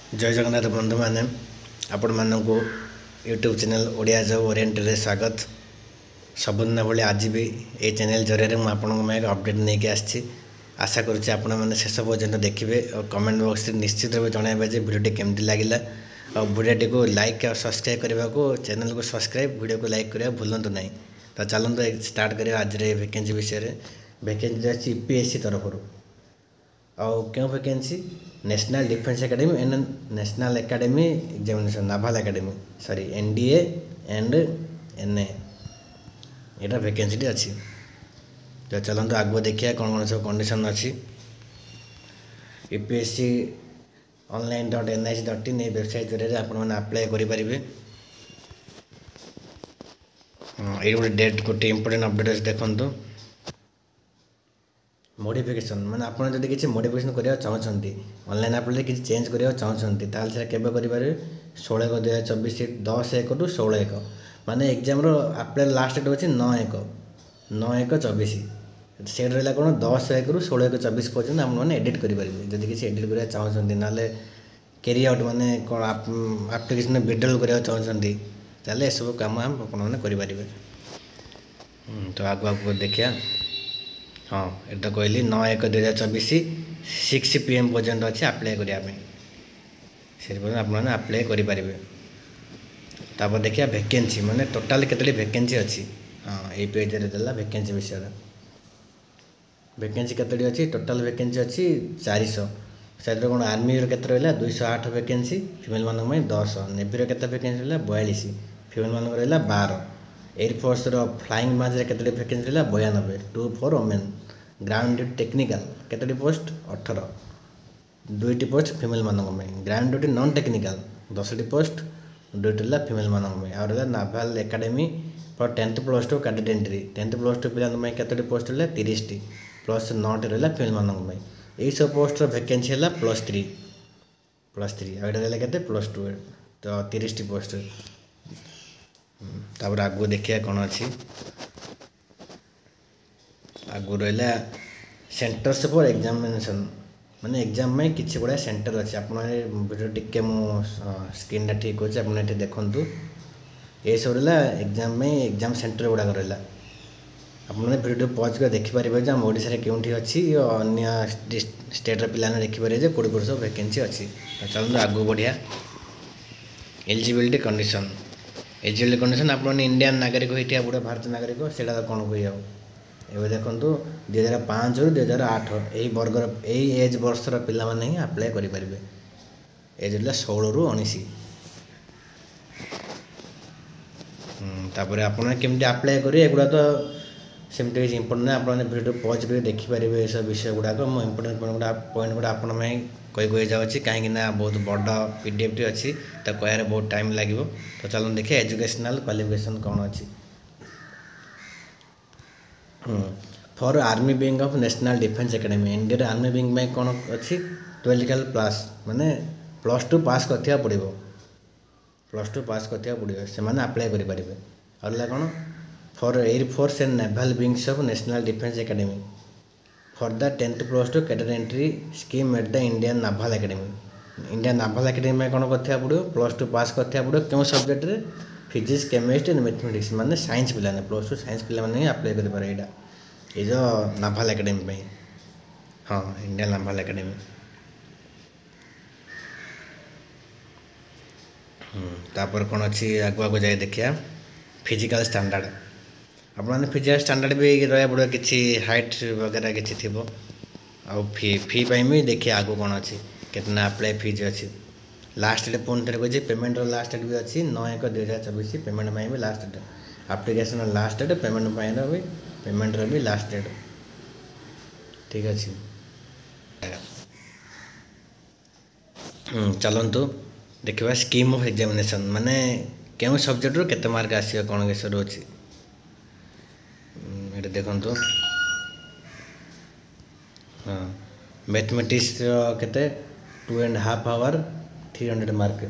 जय जगन्नाथ बंधु मैंने आपण मानक YouTube channel Odia job oriented स्वागत। सबुदिन भाई आज भी ये चैनल जरिए मुझे अपडेट नहीं कि आसी आशा करुँचे आपण मैंने शेष पर्यटन देखिए और कमेंट बॉक्स निश्चित भाव जनइबे भिडियो केमती लगे और भिडियो को लाइक और सब्सक्राइब करने को चैनल को सब्सक्राइब वीडियो को लाइक करा भूलु ना। तो चलते स्टार्ट करें आज वैकेंसी विषय। वैकेंसी अच्छी यूपीएससी तरफ और क्यों vacancy national defence academy and national academy examination naval academy sorry NDA and NA यहाँ वैकेंसी अच्छी। तो चलते आगु देखिए कौन कौन सब कंडीशन अच्छी। यूपीएससी online.nic.in ये वेबसाइट जरिए आपने अप्लाई करेंगे। ये गोटे डेट गोटे इंपोर्टेंट अपडेट देखो मॉडिफिकेशन माने आपन जदि किसी मॉडिफिकेशन करिया चाहछंती ऑनलाइन अप्लाई किसी चेंज करिया चाहछंती ताल से केबे करि पारे 16/2024 10/1 टू 16/1 माने एग्जाम रो अप्लाई लास्ट डेट होची 9/1/24 सेट रहला कोन 10/1 रु 16/1/24 पर्यंत हम माने एडिट करि पारे। जदि किसी एडिट करिया चाहछंती नाले कैरी आउट माने कोन एप्लीकेशन विड्रॉल करिया चाहछंती ताले सब काम हम आपन माने करि पारिबे। तो आगु देखिया। हाँ ये तो कहली 9/1/2024 6 PM पर्यंत अच्छे अप्लाई करने से आपने अप्लाई करेंगे। तापर देखिए वैकेंसी माने टोटाल केतली वैकेंसी अच्छी। हाँ ये पेज रे देला वैकेंसी विषय। वैकेंसी केतली अच्छी टोटाल वैकेंसी अच्छी 400 से कौन आर्मी केते रहा 208 वैकेंसी फीमेल मान 10 नेवी केते वैकेंसी रहा 42 फीमेल मान रहा 12 एयरफोर्स फ्लाइंग मार्च केतोटी वैकेंसी रहा 92 2 for women ground duty technical केतोटी पोस्ट 18 2टी पोस्ट फीमेल मानक ग्राउंड ड्यूटी नॉन टेक्निकल 10टी पोस्ट 2टी रहा फीमेल मानक और naval academy for 10th + 2 cadet entry 10th + 2 पिला केतोटी पोस्ट रहा 30टी प्लस 9टी रहा फीमेल मानक यही सब पोस्ट वैकेंसी है +3 और ये के +2 तो 30टी पोस्ट। तापर आगु देखिए कौन अच्छी आगु रहा सेंटर्स फॉर एग्जामिनेशन माने एग्जाम में किसी गुड़ा सेंटर अच्छे आप वीडियो टिके मो स्क्रीन ठीक अच्छे आप देखूँ ये सब रहा एग्जाम में एग्जाम सेंटर गुड़ाक रहा आपने वीडियो पॉज कर देखिपारे जो आम ओडिशा केउठी अच्छी अन्य स्टेट्र पिला देखिपारे जो कोड़ी कोड़ी सब वैकेंसी अच्छी। चलते आगू बढ़िया। एलिजिबिलिटी कंडीशन एलिजिबिलिटी कंडीशन आपने इंडियन नागरिक होता गोटे भारतीय नागरिक से कौन कही ए देखो 2005 रु 2008 यही वर्गर यही एज वर्षर पिला माने ही अप्लाई करेंगे। एज रहा 16 रु 19। तापर आपने केमती अप्लाई करेंगे एगुड़ा तो सेमती किसी इंपोर्टेंट आप वीडियो पॉज कर देखिपारे ये सब विषय गुड़ाक मो इंपोर्टेंट पॉइंट गुड़ा आप कही जाऊँगी कहीं बहुत बड़ पीडीएफ अच्छी तो कहर बहुत टाइम लगे। तो चलो देखिए एजुकेशनल क्वालिफिकेशन कौन अच्छी। For army wing of national defence academy India army wing में कौन अच्छी 12 प्लस माने +2 पास करथिया पड़िबो +2 पास करथिया पड़िबो से माने अप्लाई करि परिबे। और कौन for air force and naval wings of national defence academy for the 10th + 2 cadet entry scheme at the Indian naval academy Indian naval academy में कौन करथिया पड़िबो +2 पास करथिया पड़िबो क्यों सब्जेक्ट रे फिजिक्स केमिस्ट्री एंड मैथमेटिक्स माने साइंस पिला ने +2 साइंस पिला माने अप्लाई करि पारे एटा ये जो नाभाल एकेडमी में। हाँ इंडियन नाभाल एकेडमी। तापर कौन अच्छी आगु आगु जाए देखिया फिजिकल स्टैंडर्ड आपने फिजिकल स्टैंडर्ड भी रहा पड़ो कि हाइट वगैरह किसी थी फी भी देखिए आगु कौन अच्छी कितना अप्लाई फीज अच्छी। लास्ट डेट पुणी थे कही पेमेंट लास्ट डेट भी अच्छी 9/1/2024 पेमेंट भी last date application last date payment भी लास्ट डेट ठीक अच्छे। चलतु देखा स्कीम ऑफ एग्जामिनेशन माने क्यों सब्जेक्ट रो केते मार्क आसियो कौन किस रोचे ये देखो। हाँ मैथमेटिक्स केते 2.5 आवर 300 मार्क।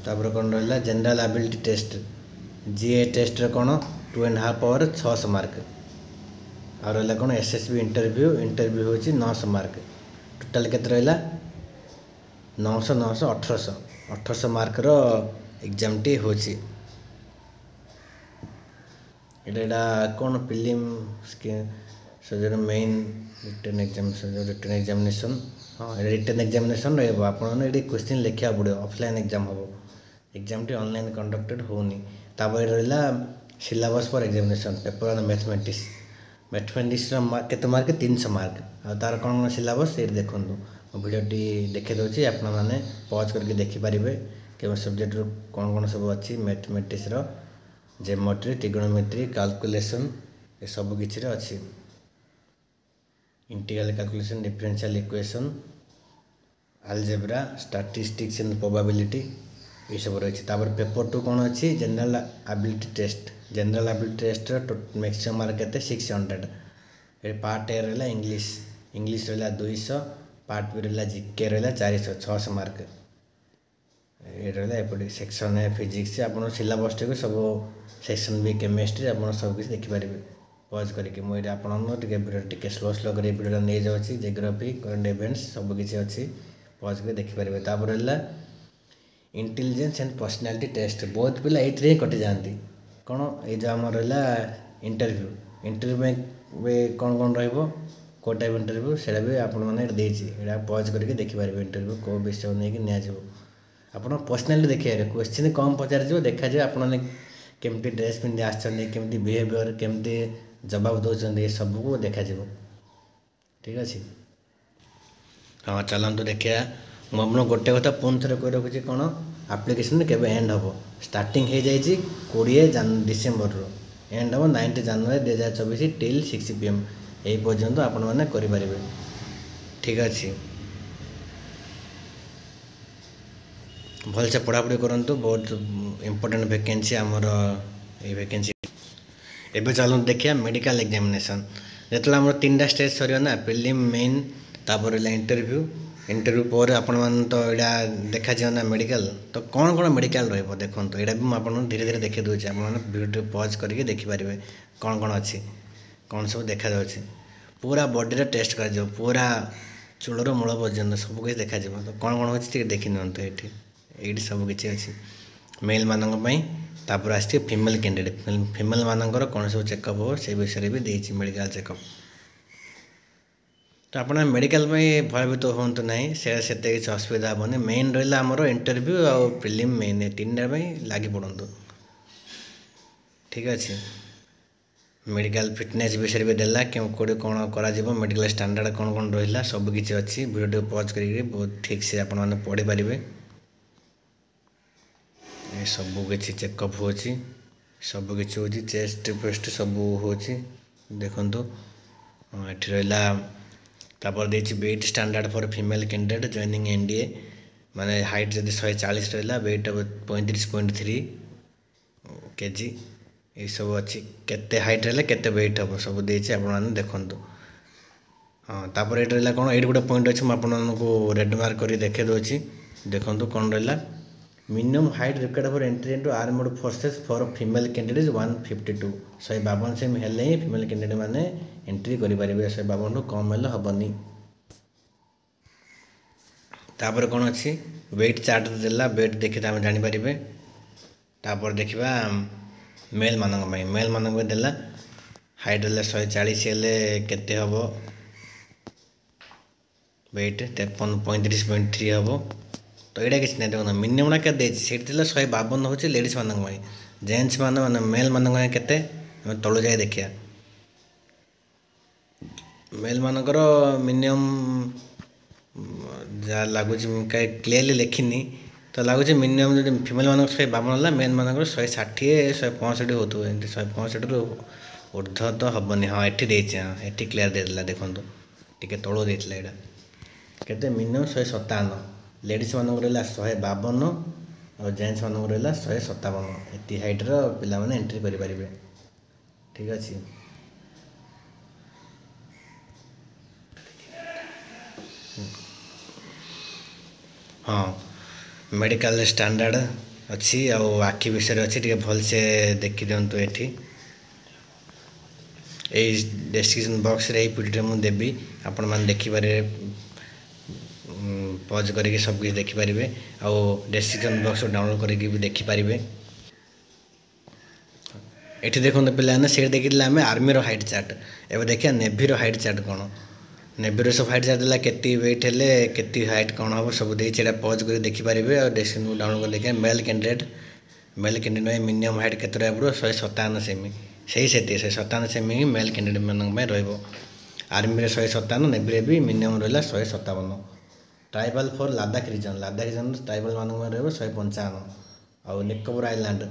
तापर कौन रहा जनरल एबिलिटी टेस्ट जीए टेस्ट कौन 2.5 आवर 600 मार्क। और रहा कौन एसएसबी इंटरव्यू हो 900 मार्क। टोटाल केते रहा 900 900 1800 1800 ମାର୍କର ଏକ୍ଜାମ୍ଟି ହେଉଛି। ଏଇଟା କ'ଣ ଫିଲ୍ମ ସଜର ମେନ୍ ରିଟର୍ନ ଏକ୍ଜାମିନେସନ୍। ହଁ ଏଇଟା ରିଟର୍ନ ଏକ୍ଜାମିନେସନ୍ ରହିବ। ଆପଣମାନେ ଏଠି କ୍ୱେଶ୍ଚିନ୍ ଲେଖିବାକୁ ପଡ଼ିବ। ଅଫଲାଇନ୍ ଏକ୍ଜାମ୍ ହେବ। ଏକ୍ଜାମ୍ଟି ଅନଲାଇନ୍ କଣ୍ଡକ୍ଟେଡ଼ ହେଉନି। ତାପରେ ରହିଲା syllabus for examination paper on ମ୍ୟାଥମେଟିକ୍ସର କେତେ ମାର୍କ 300 ମାର୍କ। ଆଉ ତା'ର କ'ଣ କ'ଣ ସିଲାବସ୍ ଏଇଠି ଦେଖନ୍ତୁ। ମୁଁ ଭିଡ଼ିଓଟି ଦେଖାଇ ଦେଉଛି, ଆପଣମାନେ ପଜ୍ କରିକି ଦେଖିପାରିବେ କେଉଁ ସବଜେକ୍ଟରୁ କ'ଣ କ'ଣ ସବୁ ଅଛି। ମ୍ୟାଥମେଟିକ୍ସର ଜେମେଟ୍ରି, ଟ୍ରିଗୋନୋମେଟ୍ରି, କାଲକୁଲେସନ୍ ଏସବୁ କିଛିରେ ଅଛି। Integral calculation, differential equation, algebra, statistics and probability ଏସବୁ ରହିଛି। ତାପରେ ପେପର୍ 2 କ'ଣ ଅଛି? General ability test. General ability ଟେଷ୍ଟର ମ୍ୟାକ୍ସିମମ୍ ମାର୍କ କେତେ? 600। ଏଠି ପାର୍ଟ ଏ ରହିଲା ଇଂଲିଶ ରହିଲା 200, ପାର୍ଟ ବି ରହିଲା ଜିକେ ରହିଲା 400, 600 ମାର୍କ। ଏ ରହିଲା ଏପଟେ ସେକ୍ସନ୍ ଏ ଫିଜିକ୍ସ। ଆପଣ ସିଲାବସ୍ଟିକୁ ସବୁ ସେକ୍ସନ୍ ବି କେମିଷ୍ଟ୍ରି ଆପଣ ସବୁକିଛି ଦେଖିପାରିବେ ପଜ୍ କରିକି। ମୁଁ ଏଇଟା ଆପଣଙ୍କୁ ଭିଡ଼ିଓ ଟିକେ ସ୍ଲୋ କରି ଭିଡ଼ିଓଟା ନେଇଯାଉଛି। ଜିଓଗ୍ରାଫି, କରେଣ୍ଟ ଇଭେଣ୍ଟସ୍ ସବୁକିଛି ଅଛି, ପଜ୍ କରି ଦେଖିପାରିବେ। ତାପରେ ହେଲା ଇଣ୍ଟେଲିଜେନ୍ସ ଆଣ୍ଡ ପର୍ସନାଲିଟି ଟେଷ୍ଟ। ବହୁତ ପିଲା ଏଇଥିରେ ହିଁ କଟିଯାଆନ୍ତି। କ'ଣ ଏଇ ଯେଉଁ ଆମର ରହିଲା ଇଣ୍ଟରଭ୍ୟୁ ପାଇଁ କ'ଣ ରହିବ, କେଉଁ ଟାଇପ୍ ଇଣ୍ଟରଭ୍ୟୁ ସେଇଟା ବି ଆପଣମାନେ ଏଇଟା ଦେଇଛି। ଏଇଟା ପଜ୍ କରିକି ଦେଖିପାରିବେ। ଇଣ୍ଟରଭ୍ୟୁ କେଉଁ ବିଷୟ ନେଇକି ନିଆଯିବ। ଆପଣ ପର୍ସନାଲିଟି ଦେଖିପାରିବେ। କ୍ୱେଶ୍ଚିନ୍ କମ୍ ପଚାରିଯିବ, ଦେଖାଯିବ ଆପଣମାନେ କେମିତି ଡ୍ରେସ୍ ପିନ୍ଧି ଆସିଛନ୍ତି, କେମିତି ବିହେଭିଅର୍, କେମିତି ଜବାବ ଦେଉଛନ୍ତି, ଏସବୁକୁ ଦେଖାଯିବ। ଠିକ୍ ଅଛି। ହଁ ଚାଲନ୍ତୁ ଦେଖିବା। ମୁଁ ଆପଣଙ୍କୁ ଗୋଟେ କଥା ପୁଣି ଥରେ କହି ରଖୁଛି, କ'ଣ ଆପ୍ଲିକେସନ୍ କେବେ ଏଣ୍ଡ ହେବ। ଷ୍ଟାର୍ଟିଂ ହୋଇଯାଇଛି 20 ଡିସେମ୍ବରରୁ, ଏଣ୍ଡ ହେବ 9 ଜାନୁଆରୀ 2024 till 6 PM। ଏହି ପର୍ଯ୍ୟନ୍ତ ଆପଣମାନେ କରିପାରିବେ। ଠିକ୍ ଅଛି। ଭଲସେ ପଢ଼ାପଢ଼ି କରନ୍ତୁ। ବହୁତ ଇମ୍ପୋର୍ଟାଣ୍ଟ ଭେକେନ୍ସି ଆମର ଏଇ ଭେକେନ୍ସି। ଏବେ ଚାଲନ୍ତୁ ଦେଖିବା ମେଡ଼ିକାଲ ଏକ୍ଜାମିନେସନ୍। ଯେତେବେଳେ ଆମର 3ଟା ଷ୍ଟେଜ୍ ସରିବ ନା, ପ୍ରିଲିମ୍, ମେନ୍, ତାପରେ ହେଲା ଇଣ୍ଟରଭ୍ୟୁ ପରେ ଆପଣମାନେ ତ ଏଇଟା ଦେଖାଯିବ ନା ମେଡ଼ିକାଲ। ତ କ'ଣ କ'ଣ ମେଡ଼ିକାଲ ରହିବ ଦେଖନ୍ତୁ। ଏଇଟା ବି ମୁଁ ଆପଣଙ୍କୁ ଧୀରେ ଧୀରେ ଦେଖାଇ ଦେଉଛି। ଆପଣମାନେ ଭିଡ଼ିଓ ପଜ୍ କରିକି ଦେଖିପାରିବେ କ'ଣ କ'ଣ ଅଛି, କ'ଣ ସବୁ ଦେଖାଯାଉଛି। ପୁରା ବଡ଼ିରେ ଟେଷ୍ଟ କରାଯିବ, ପୁରା ଚୂଳରୁ ମୂଳ ପର୍ଯ୍ୟନ୍ତ ସବୁକିଛି ଦେଖାଯିବ। ତ କ'ଣ କ'ଣ ହେଉଛି ଟିକେ ଦେଖି ନିଅନ୍ତୁ। ଏଇଠି ସବୁକିଛି ଅଛି ମେଲ୍ମାନଙ୍କ ପାଇଁ। ତାପରେ ଆସିଛି ଫିମେଲ୍ କ୍ୟାଣ୍ଡିଡେଟ୍। ଫିମେଲ୍ମାନଙ୍କର କ'ଣ ସବୁ ଚେକଅପ୍ ହେବ ସେ ବିଷୟରେ ବି ଦେଇଛି ମେଡ଼ିକାଲ ଚେକଅପ୍। ତ ଆପଣ ମେଡ଼ିକାଲ ପାଇଁ ଭୟଭୀତ ହୁଅନ୍ତୁ ନାହିଁ, ସେତେ କିଛି ଅସୁବିଧା ହେବନି। ମେନ୍ ରହିଲା ଆମର ଇଣ୍ଟରଭ୍ୟୁ ଆଉ ପ୍ରିଲିମ୍ ମେନ୍, ଏ 3ଟା ପାଇଁ ଲାଗି ପଡ଼ନ୍ତୁ। ଠିକ୍ ଅଛି। ମେଡ଼ିକାଲ ଫିଟନେସ୍ ବିଷୟରେ ବି ଦେଲା, କେଉଁଠି କ'ଣ କରାଯିବ, ମେଡ଼ିକାଲ ଷ୍ଟାଣ୍ଡାର୍ଡ଼ କ'ଣ କ'ଣ ରହିଲା ସବୁକିଛି ଅଛି। ଭିଡ଼ିଓଟିକୁ ପଜ୍ କରିକି ବହୁତ ଠିକ୍ସେ ଆପଣମାନେ ପଢ଼ିପାରିବେ। ସବୁ କିଛି ଚେକଅପ୍ ହେଉଛି, ସବୁକିଛି ହେଉଛି, ଚେଷ୍ଟ ଫେଷ୍ଟ ସବୁ ହେଉଛି ଦେଖନ୍ତୁ। ଏଠି ରହିଲା ତାପରେ ଦେଇଛି weight standard for female candidate joining NDA। ମାନେ ହାଇଟ୍ ଯଦି 140 ରହିଲା, ୱେଟ୍ 35.3 kg ଏଇସବୁ ଅଛି। କେତେ ହାଇଟ୍ ହେଲେ କେତେ ୱେଟ୍ ହେବ ସବୁ ଦେଇଛି, ଆପଣମାନେ ଦେଖନ୍ତୁ। ହଁ ତାପରେ ଏଇଠି ରହିଲା କ'ଣ, ଏଇଠି ଗୋଟେ ପଏଣ୍ଟ ଅଛି, ମୁଁ ଆପଣମାନଙ୍କୁ ରେଡ୍ ମାର୍କ କରି ଦେଖାଇ ଦେଉଛି। ଦେଖନ୍ତୁ କ'ଣ ରହିଲା। Minimum height required for entry into armed forces for female candidate 152। 152 ସେମି ହେଲେ ହିଁ ଫିମେଲ୍ କ୍ୟାଣ୍ଡିଡେଟ୍ ମାନେ ଏଣ୍ଟ୍ରି କରିପାରିବେ। 152ଠୁ କମ୍ ହେଲେ ହେବନି। ତାପରେ କ'ଣ ଅଛି, ୱେଟ୍ ଚାର୍ଟ ଦେଲା, ୱେଟ୍ ଦେଖି ଆମେ ଜାଣିପାରିବେ। ତାପରେ ଦେଖିବା ମେଲ୍ମାନଙ୍କ ପାଇଁ। ମେଲ୍ମାନଙ୍କ ପାଇଁ ଦେଲା ହାଇଟ୍ ହେଲେ 140 ହେଲେ କେତେ ହେବ, ୱେଟ୍ 35.3 ହେବ। ତ ଏଇଟା କିଛି ନାହିଁ। ଦେଖନ୍ତୁ ମିନିମମ୍ଟା କେତେ ଦେଇଛି, ସେଇଠି ଥିଲା 152 ହେଉଛି ଲେଡ଼ିଜ୍ମାନଙ୍କ ପାଇଁ। ଜେଣ୍ଟସ୍ ମାନେ ମେଲ୍ମାନଙ୍କ ପାଇଁ କେତେ, ଆମେ ତଳୁ ଯାଇ ଦେଖିବା। ମେଲ୍ମାନଙ୍କର ମିନିମମ୍ ଯାହା ଲାଗୁଛି, ମୁଁ କାହିଁ କ୍ଲିୟରଲି ଲେଖିନି, ତ ଲାଗୁଛି ମିନିମମ୍ ଯଦି ଫିମେଲ୍ମାନଙ୍କର 152 ହେଲା, ମେନ୍ମାନଙ୍କର 160 165 ହେଉଥିବ। ଏମିତି 165ରୁ ଉର୍ଦ୍ଧ୍ୱ ତ ହେବନି। ହଁ ଏଠି ଦେଇଛି, ହଁ ଏଠି କ୍ଲିୟର ଦେଇଥିଲା। ଦେଖନ୍ତୁ ଟିକେ ତଳୁ ଦେଇଥିଲା। ଏଇଟା କେତେ, ମିନିମମ୍ 157। ଲେଡ଼ିଜ୍ମାନଙ୍କର ରହିଲା 152 ଆଉ ଜେଣ୍ଟସ୍ମାନଙ୍କର ରହିଲା 157। ଏତିକି ହାଇଟ୍ର ପିଲାମାନେ ଏଣ୍ଟ୍ରି କରିପାରିବେ। ଠିକ୍ ଅଛି। ହଁ ମେଡ଼ିକାଲ ଷ୍ଟାଣ୍ଡାର୍ଡ଼ ଅଛି ଆଉ ଆଖି ବିଷୟରେ ଅଛି, ଟିକେ ଭଲସେ ଦେଖିଦିଅନ୍ତୁ। ଏଠି ଏଇ ଡେସ୍କ୍ରିପସନ୍ ବକ୍ସରେ ଏଇ ପିଡ଼ିରେ ମୁଁ ଦେବି, ଆପଣମାନେ ଦେଖିପାରିବେ पज करके सब किसी देखिपारे आउ डिस्क्रिप्शन बॉक्स डाउनलोड करके भी देखिपारे। ये देखो पे से देखी आम आर्मी हाइट चार्ट एवं देखिए नेभी हाइट चार्ट कौन नेभी सब हाइट चार्ट है के वेट है के हाइट कौन हम सब देखिए पज कर देखिपारे और डिस्क्रिप्शन डाउनलोड कर देखिए मेल कैंडिडेट मिनिमम हाइट के 157 सेमी से 157 सेमी ही मेल कैंडिडेट मान आर्मी 157 नेभी भी मिनिमम रहा 157। Tribal for Ladakh region tribal मान 155 आउ निकोबर आइलैंड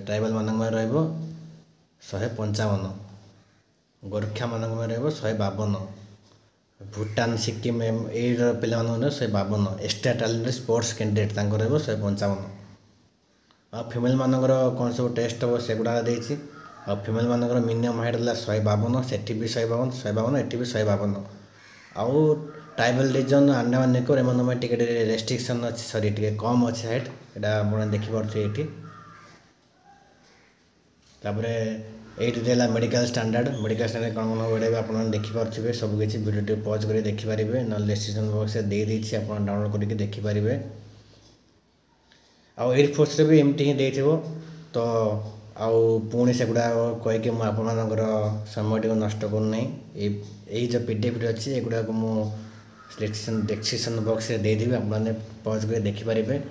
ट्राइबल मान 155 गोरखा मान 152 भूटान सिक्किम ये पे 152 एक्सट्रा टैलेंट स्पोर्ट्स कैंडिडेट 155 और फिमेल मानकर कौन सब टेस्ट हम से गुड़ा फिमेल मानकर मिनिमम हाइट है 152 से भी 152 एटी भी 152 आउ ट्राइबल रीजन अंडमान निकोबर एम टे रेस्ट्रिक्शन अच्छे सॉरी टे कम अच्छे हाइट यहाँ देखिपे ये ये मेडिकल स्टैंडर्ड कौन कौन गुड़ा भी आप देखिपे सबकि भिडियो पज कर देखिपारे ना डिस्क्रिप्शन बॉक्स देदी आप डाउनलोड करके देखिपारे। आउ एयरफोर्स भी एमती ही दे तो आउ पुणी से गुड़ा कहीकि मुझे समय टी नष्ट करना यही जो पीडीएफ अच्छी एगुड़ा को मुझे डिस्क्रिप्शन बॉक्स देदेवी आपने पज कर देखिपारे।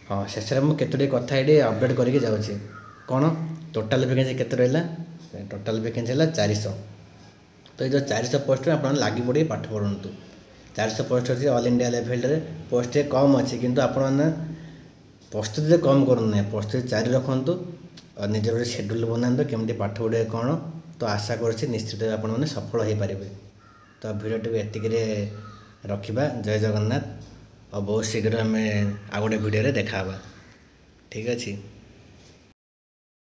हाँ शेष में केतोटी कथा ये अपडेट करके जाऊँगी कौन टोटाल वैकेंसी केते रहा टोटाल वैकेंसी है 400 तो ये जो 400 पोस्ट आप लगी पड़े पाठ पढ़ु 400 पोस्ट अच्छी ऑल इंडिया लेवल रे पोस्ट कम अच्छी किंतु आपण प्रस्तुति कम करना प्रस्तुति जारी रखु और निज गोटे शेड्यूल बनाते केमती पाठ पढ़े कौन तो आशा कर निश्चित आपने सफल हो पारे। तो भिडियो एतिक रखा जय जगन्नाथ और बहुत शीघ्र आम आ गए भिडियो देखा ठीक अच्छे।